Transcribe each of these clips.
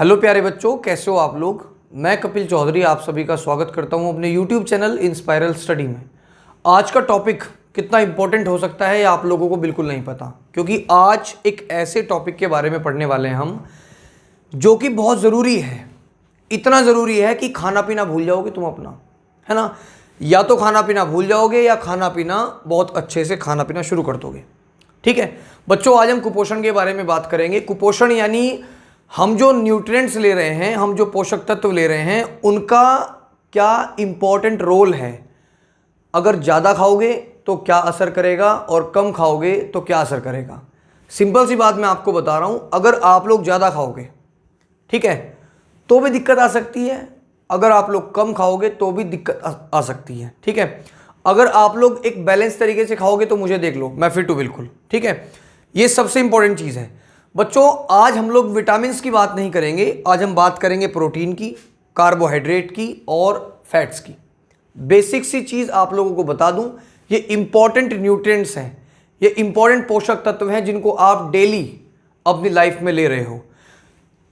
Hello प्यारे बच्चों, कैसे हो आप लोग। मैं कपिल चौधरी आप सभी का स्वागत करता हूं अपने यूट्यूब चैनल इंस्पायरल स्टडी में। आज का टॉपिक कितना इंपॉर्टेंट हो सकता है आप लोगों को बिल्कुल नहीं पता, क्योंकि आज एक ऐसे टॉपिक के बारे में पढ़ने वाले हैं हम जो कि बहुत ज़रूरी है। इतना ज़रूरी है कि खाना पीना भूल जाओगे तुम अपना, है ना। या तो खाना पीना भूल जाओगे या खाना पीना बहुत अच्छे से खाना पीना शुरू कर दोगे। ठीक है बच्चों, आज हम कुपोषण के बारे में बात करेंगे। कुपोषण यानी हम जो न्यूट्रिएंट्स ले रहे हैं, हम जो पोषक तत्व ले रहे हैं, उनका क्या इंपॉर्टेंट रोल है। अगर ज़्यादा खाओगे तो क्या असर करेगा और कम खाओगे तो क्या असर करेगा। सिंपल सी बात मैं आपको बता रहा हूँ, अगर आप लोग ज़्यादा खाओगे, ठीक है, तो भी दिक्कत आ सकती है। अगर आप लोग कम खाओगे तो भी दिक्कत आ सकती है। ठीक है, अगर आप लोग एक बैलेंस तरीके से खाओगे तो मुझे देख लो, मैं फिट हूँ बिल्कुल। ठीक है, ये सबसे इंपॉर्टेंट चीज़ है बच्चों। आज हम लोग विटामिन्स की बात नहीं करेंगे, आज हम बात करेंगे प्रोटीन की, कार्बोहाइड्रेट की और फैट्स की। बेसिक सी चीज़ आप लोगों को बता दूं, ये इंपॉर्टेंट न्यूट्रिएंट्स हैं, ये इंपॉर्टेंट पोषक तत्व हैं जिनको आप डेली अपनी लाइफ में ले रहे हो।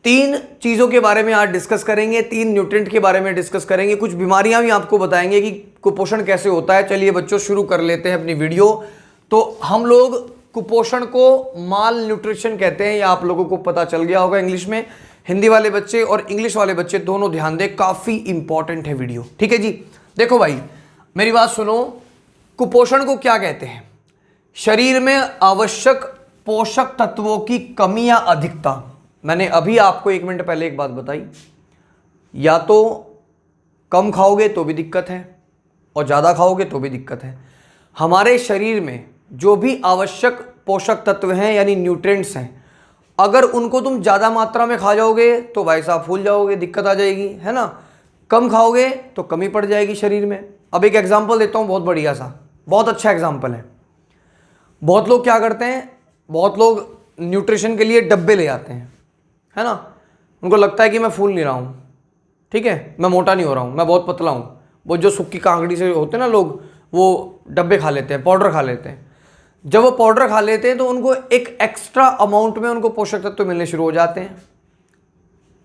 3 चीज़ों के बारे में आज डिस्कस करेंगे, 3 न्यूट्रिएंट के बारे में डिस्कस करेंगे, कुछ बीमारियां भी आपको बताएंगे कि कुपोषण कैसे होता है। चलिए बच्चों शुरू कर लेते हैं अपनी वीडियो। तो हम लोग कुपोषण को माल न्यूट्रिशन कहते हैं, या आप लोगों को पता चल गया होगा इंग्लिश में। हिंदी वाले बच्चे और इंग्लिश वाले बच्चे दोनों ध्यान दें, काफ़ी इंपॉर्टेंट है वीडियो। ठीक है जी, देखो भाई मेरी बात सुनो। कुपोषण को क्या कहते हैं? शरीर में आवश्यक पोषक तत्वों की कमी या अधिकता। मैंने अभी आपको 1 मिनट पहले एक बात बताई, या तो कम खाओगे तो भी दिक्कत है और ज़्यादा खाओगे तो भी दिक्कत है। हमारे शरीर में जो भी आवश्यक पोषक तत्व हैं यानी न्यूट्रिएंट्स हैं, अगर उनको तुम ज़्यादा मात्रा में खा जाओगे तो भाई साहब फूल जाओगे, दिक्कत आ जाएगी, है ना। कम खाओगे तो कमी पड़ जाएगी शरीर में। अब एक एग्जांपल देता हूँ, बहुत बढ़िया सा, बहुत अच्छा एग्जांपल है। बहुत लोग क्या करते हैं, बहुत लोग न्यूट्रिशन के लिए डब्बे ले आते हैं, है ना। उनको लगता है कि मैं फूल नहीं रहा हूँ, ठीक है, मैं मोटा नहीं हो रहा हूँ, मैं बहुत पतला हूँ। वो जो सुक्की कांगड़ी से होते हैं ना लोग, वो डब्बे खा लेते हैं, पाउडर खा लेते हैं। जब वो पाउडर खा लेते हैं तो उनको एक एक्स्ट्रा अमाउंट में उनको पोषक तत्व मिलने शुरू हो जाते हैं।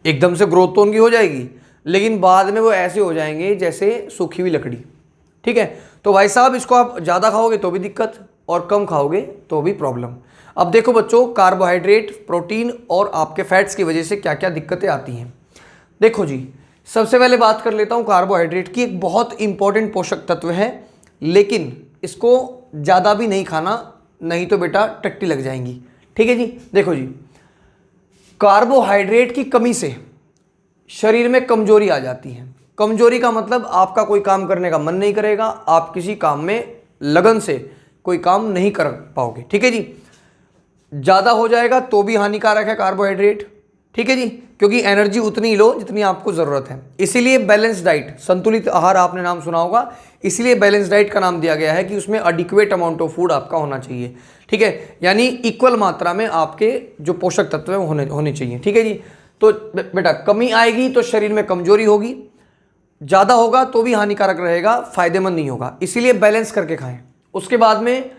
एकदम से ग्रोथ तो उनकी हो जाएगी, लेकिन बाद में वो ऐसे हो जाएंगे जैसे सूखी हुई लकड़ी। ठीक है, तो भाई साहब इसको आप ज़्यादा खाओगे तो भी दिक्कत और कम खाओगे तो भी प्रॉब्लम। अब देखो बच्चों, कार्बोहाइड्रेट, प्रोटीन और आपके फैट्स की वजह से क्या क्या दिक्कतें आती हैं। देखो जी, सबसे पहले बात कर लेता हूँ कार्बोहाइड्रेट की। एक बहुत इंपॉर्टेंट पोषक तत्व है, लेकिन इसको ज़्यादा भी नहीं खाना, नहीं तो बेटा टट्टी लग जाएंगी। ठीक है जी, देखो जी, कार्बोहाइड्रेट की कमी से शरीर में कमजोरी आ जाती है। कमजोरी का मतलब आपका कोई काम करने का मन नहीं करेगा, आप किसी काम में लगन से कोई काम नहीं कर पाओगे। ठीक है जी, ज़्यादा हो जाएगा तो भी हानिकारक है कार्बोहाइड्रेट। ठीक है जी, क्योंकि एनर्जी उतनी ही लो जितनी आपको ज़रूरत है। इसीलिए बैलेंस डाइट, संतुलित आहार आपने नाम सुना होगा, इसलिए बैलेंस डाइट का नाम दिया गया है कि उसमें एडिक्वेट अमाउंट ऑफ फूड आपका होना चाहिए। ठीक है, यानी इक्वल मात्रा में आपके जो पोषक तत्व हैं होने चाहिए। ठीक है जी, तो बेटा कमी आएगी तो शरीर में कमजोरी होगी, ज़्यादा होगा तो भी हानिकारक रहेगा, फायदेमंद नहीं होगा। इसीलिए बैलेंस करके खाएं। उसके बाद में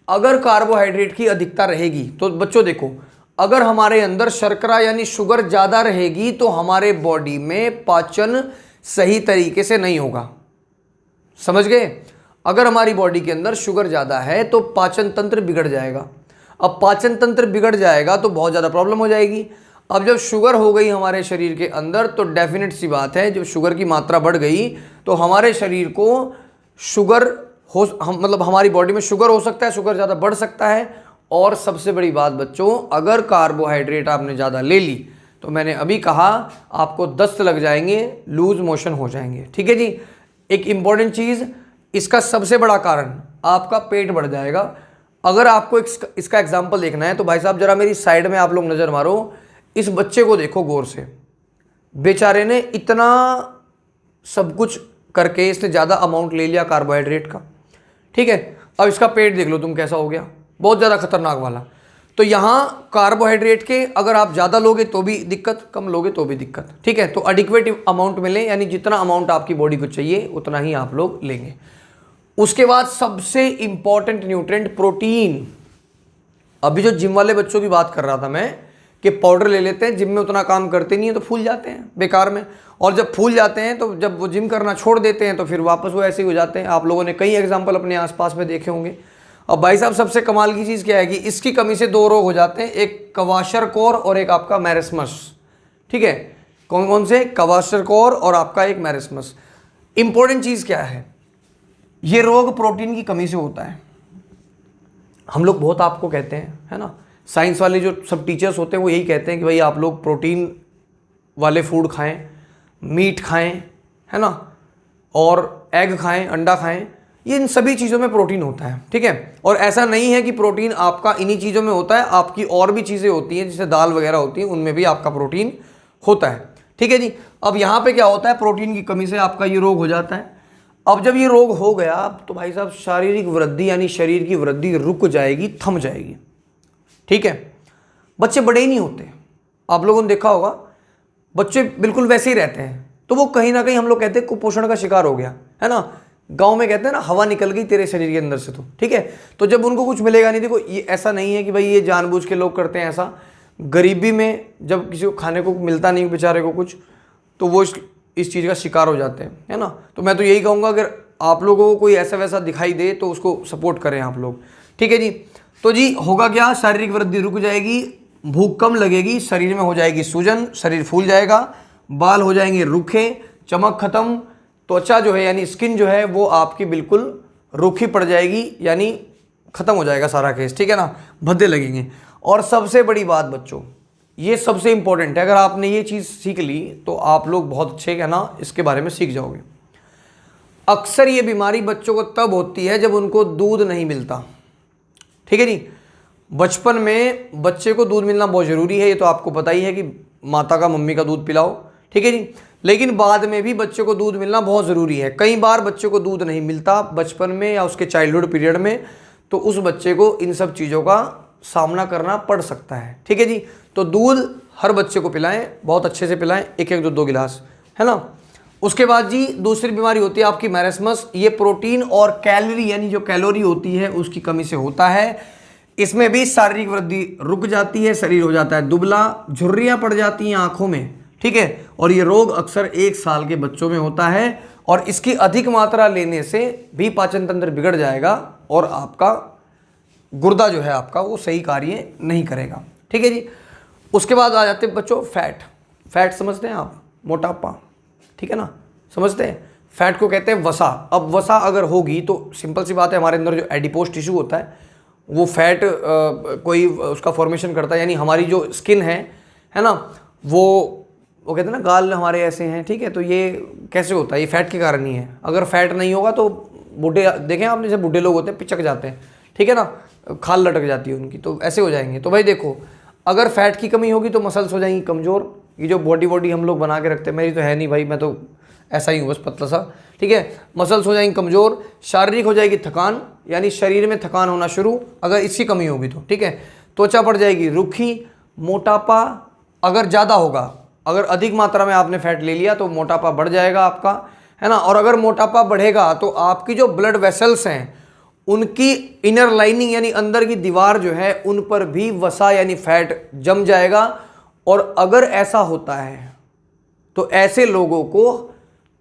अगर कार्बोहाइड्रेट की अधिकता रहेगी तो बच्चों देखो, अगर हमारे अंदर शर्करा यानी शुगर ज़्यादा रहेगी तो हमारे बॉडी में पाचन सही तरीके से नहीं होगा। समझ गए? अगर हमारी बॉडी के अंदर शुगर ज़्यादा है तो पाचन तंत्र बिगड़ जाएगा। अब पाचन तंत्र बिगड़ जाएगा तो बहुत ज़्यादा प्रॉब्लम हो जाएगी। अब जब शुगर हो गई हमारे शरीर के अंदर तो डेफिनेट सी बात है, जब शुगर की मात्रा बढ़ गई तो हमारे शरीर को शुगर मतलब हमारी बॉडी में शुगर हो सकता है, शुगर ज़्यादा बढ़ सकता है। और सबसे बड़ी बात बच्चों, अगर कार्बोहाइड्रेट आपने ज़्यादा ले ली तो मैंने अभी कहा आपको दस्त लग जाएंगे, लूज मोशन हो जाएंगे। ठीक है जी, एक इंपॉर्टेंट चीज़, इसका सबसे बड़ा कारण आपका पेट बढ़ जाएगा। अगर आपको इसका एग्जाम्पल देखना है तो भाई साहब जरा मेरी साइड में आप लोग नज़र मारो, इस बच्चे को देखो गौर से। बेचारे ने इतना सब कुछ करके इसने ज़्यादा अमाउंट ले लिया कार्बोहाइड्रेट का। ठीक है, अब इसका पेट देख लो तुम कैसा हो गया, बहुत ज़्यादा खतरनाक वाला। तो यहाँ कार्बोहाइड्रेट के अगर आप ज़्यादा लोगे तो भी दिक्कत, कम लोगे तो भी दिक्कत। ठीक है, तो एडिक्वेट अमाउंट मिले, यानी जितना अमाउंट आपकी बॉडी को चाहिए उतना ही आप लोग लेंगे। उसके बाद सबसे इंपॉर्टेंट न्यूट्रिएंट प्रोटीन। अभी जो जिम वाले बच्चों की बात कर रहा था मैं, कि कि पाउडर ले लेते हैं, जिम में उतना काम करते नहीं है तो फूल जाते हैं बेकार में, और जब फूल जाते हैं तो जब वो जिम करना छोड़ देते हैं तो फिर वापस वो ऐसे ही हो जाते हैं। आप लोगों ने कई एग्जाम्पल अपने आसपास में देखे होंगे। अब भाई साहब सबसे कमाल की चीज़ क्या है कि इसकी कमी से दो रोग हो जाते हैं, एक क्वाशरकोर और एक आपका मैरिस्मस। ठीक है, कौन कौन से? क्वाशरकोर और आपका एक मैरिस्मस। इंपॉर्टेंट चीज़ क्या है, ये रोग प्रोटीन की कमी से होता है। हम लोग बहुत आपको कहते हैं, है ना, साइंस वाले जो सब टीचर्स होते हैं वो यही कहते हैं कि भाई आप लोग प्रोटीन वाले फूड खाएं, मीट खाएं, है ना, और एग खाएं, अंडा खाएं, ये इन सभी चीज़ों में प्रोटीन होता है। ठीक है, और ऐसा नहीं है कि प्रोटीन आपका इन्हीं चीज़ों में होता है, आपकी और भी चीज़ें होती हैं जैसे दाल वगैरह होती हैं, उनमें भी आपका प्रोटीन होता है। ठीक है जी। अब यहाँ पे क्या होता है, प्रोटीन की कमी से आपका ये रोग हो जाता है। अब जब ये रोग हो गया तो भाई साहब शारीरिक वृद्धि यानी शरीर की वृद्धि रुक जाएगी, थम जाएगी। ठीक है, बच्चे बड़े ही नहीं होते। आप लोगों ने देखा होगा बच्चे बिल्कुल वैसे ही रहते हैं, तो वो कहीं ना कहीं हम लोग कहते हैं कुपोषण का शिकार हो गया, है ना। गांव में कहते हैं ना, हवा निकल गई तेरे शरीर के अंदर से। तो ठीक है, तो जब उनको कुछ मिलेगा नहीं, देखो ये ऐसा नहीं है कि भाई ये जानबूझ के लोग करते हैं ऐसा। गरीबी में जब किसी को खाने को मिलता नहीं बेचारे को कुछ, तो वो इस चीज़ का शिकार हो जाते हैं, है ना। तो मैं तो यही कहूँगा अगर आप लोगों को कोई ऐसा वैसा दिखाई दे तो उसको सपोर्ट करें आप लोग। ठीक है जी। तो जी होगा क्या, शारीरिक वृद्धि रुक जाएगी, भूख कम लगेगी, शरीर में हो जाएगी सूजन, शरीर फूल जाएगा, बाल हो जाएंगे रूखे, चमक खत्म, त्वचा जो है यानी स्किन जो है वो आपकी बिल्कुल रूखी पड़ जाएगी, यानी खत्म हो जाएगा सारा केस। ठीक है ना, भद्दे लगेंगे। और सबसे बड़ी बात बच्चों, ये सबसे इंपॉर्टेंट है, अगर आपने ये चीज़ सीख ली तो आप लोग बहुत अच्छे है ना इसके बारे में सीख जाओगे। अक्सर ये बीमारी बच्चों को तब होती है जब उनको दूध नहीं मिलता। ठीक है जी, बचपन में बच्चे को दूध मिलना बहुत ज़रूरी है, ये तो आपको पता ही है कि माता का, मम्मी का दूध पिलाओ। ठीक है जी, लेकिन बाद में भी बच्चे को दूध मिलना बहुत ज़रूरी है। कई बार बच्चे को दूध नहीं मिलता बचपन में या उसके चाइल्डहुड पीरियड में, तो उस बच्चे को इन सब चीज़ों का सामना करना पड़ सकता है। ठीक है जी, तो दूध हर बच्चे को पिलाएं, बहुत अच्छे से पिलाएं, एक एक 2-2 गिलास, है ना। उसके बाद जी दूसरी बीमारी होती है आपकी मैरिस्मस। ये प्रोटीन और कैलोरी यानी जो कैलोरी होती है उसकी कमी से होता है। इसमें भी शारीरिक वृद्धि रुक जाती है, शरीर हो जाता है दुबला, झुर्रियाँ पड़ जाती हैं आँखों में। ठीक है, और ये रोग अक्सर 1 साल के बच्चों में होता है, और इसकी अधिक मात्रा लेने से भी पाचन तंत्र बिगड़ जाएगा और आपका गुर्दा जो है आपका वो सही कार्य नहीं करेगा। ठीक है जी। उसके बाद आ जाते हैं बच्चों फैट। फैट समझते हैं आप, मोटापा, ठीक है ना, समझते हैं। फैट को कहते हैं वसा। अब वसा अगर होगी तो सिंपल सी बात है, हमारे अंदर जो एडिपोज टिश्यू होता है वो फैट कोई उसका फॉर्मेशन करता है, यानी हमारी जो स्किन है ना, वो कहते हैं ना गाल हमारे ऐसे हैं। ठीक है, तो ये कैसे होता है, ये फैट के कारण ही है। अगर फैट नहीं होगा तो बूढ़े, देखें आपने जैसे बूढ़े लोग होते हैं पिचक जाते हैं, ठीक है ना, खाल लटक जाती है उनकी, तो ऐसे हो जाएंगे। तो भाई देखो, अगर फैट की कमी होगी तो मसल्स हो जाएंगी कमज़ोर। ये जो बॉडी हम लोग बना के रखते हैं, मेरी तो है नहीं भाई, मैं तो ऐसा ही हूँ बस पतला सा। ठीक है, मसल्स हो जाएंगी कमज़ोर, शारीरिक हो जाएगी थकान, यानी शरीर में थकान होना शुरू अगर इसकी कमी होगी तो। ठीक है, त्वचा पड़ जाएगी रूखी, मोटापा अगर ज़्यादा होगा, अगर अधिक मात्रा में आपने फैट ले लिया तो मोटापा बढ़ जाएगा आपका, है ना। और अगर मोटापा बढ़ेगा तो आपकी जो ब्लड वेसल्स हैं उनकी इनर लाइनिंग यानी अंदर की दीवार जो है उन पर भी वसा यानी फैट जम जाएगा। और अगर ऐसा होता है तो ऐसे लोगों को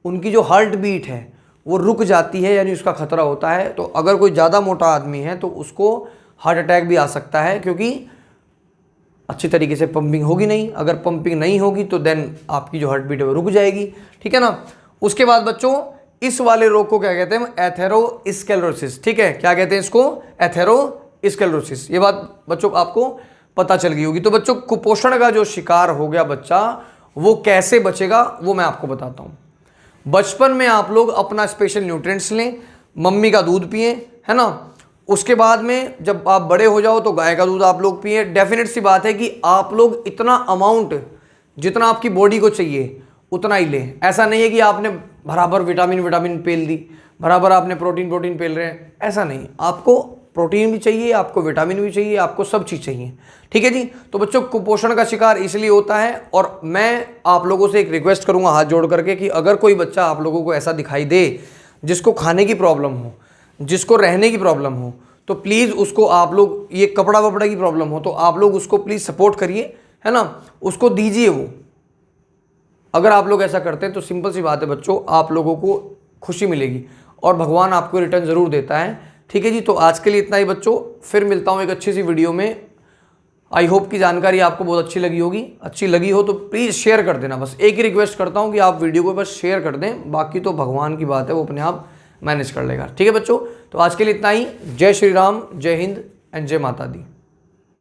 उनकी जो हार्ट बीट है वो रुक जाती है, यानी उसका खतरा होता है। तो अगर कोई ज़्यादा मोटा आदमी है तो उसको हार्ट अटैक भी आ सकता है, क्योंकि अच्छी तरीके से पंपिंग होगी नहीं। अगर पंपिंग नहीं होगी तो देन आपकी जो हार्ट बीट है वो रुक जाएगी। ठीक है ना। उसके बाद बच्चों इस वाले रोग को क्या कहते हैं, एथेरोस्क्लेरोसिस। ठीक है, क्या कहते हैं इसको, एथेरोस्क्लेरोसिस। ये बात बच्चों आपको पता चल गई होगी। तो बच्चों कुपोषण का जो शिकार हो गया बच्चा, वो कैसे बचेगा वो मैं आपको बताता हूँ। बचपन में आप लोग अपना स्पेशल न्यूट्रिएंट्स लें, मम्मी का दूध पिए, है ना। उसके बाद में जब आप बड़े हो जाओ तो गाय का दूध आप लोग पिए। डेफिनेट सी बात है कि आप लोग इतना अमाउंट जितना आपकी बॉडी को चाहिए उतना ही लें। ऐसा नहीं है कि आपने बराबर विटामिन पेल दी, बराबर आपने प्रोटीन पेल रहे हैं, ऐसा नहीं। आपको प्रोटीन भी चाहिए, आपको विटामिन भी चाहिए, आपको सब चीज़ चाहिए। ठीक है जी। तो बच्चों कुपोषण का शिकार इसलिए होता है, और मैं आप लोगों से एक रिक्वेस्ट करूंगा हाथ जोड़ करके कि अगर कोई बच्चा आप लोगों को ऐसा दिखाई दे जिसको खाने की प्रॉब्लम हो, जिसको रहने की प्रॉब्लम हो, तो प्लीज़ उसको आप लोग, ये कपड़ा वपड़ा की प्रॉब्लम हो तो आप लोग उसको प्लीज़ सपोर्ट करिए, है ना, उसको दीजिए वो। अगर आप लोग ऐसा करते हैं तो सिंपल सी बात है बच्चों, आप लोगों को खुशी मिलेगी और भगवान आपको रिटर्न ज़रूर देता है। ठीक है जी, तो आज के लिए इतना ही बच्चों, फिर मिलता हूँ एक अच्छी सी वीडियो में। आई होप की जानकारी आपको बहुत अच्छी लगी होगी। अच्छी लगी हो तो प्लीज़ शेयर कर देना। बस एक ही रिक्वेस्ट करता हूँ कि आप वीडियो को बस शेयर कर दें, बाकी तो भगवान की बात है, वो अपने आप मैनेज कर लेगा। ठीक है बच्चों, तो आज के लिए इतना ही। जय श्री राम, जय हिंद एंड जय माता दी।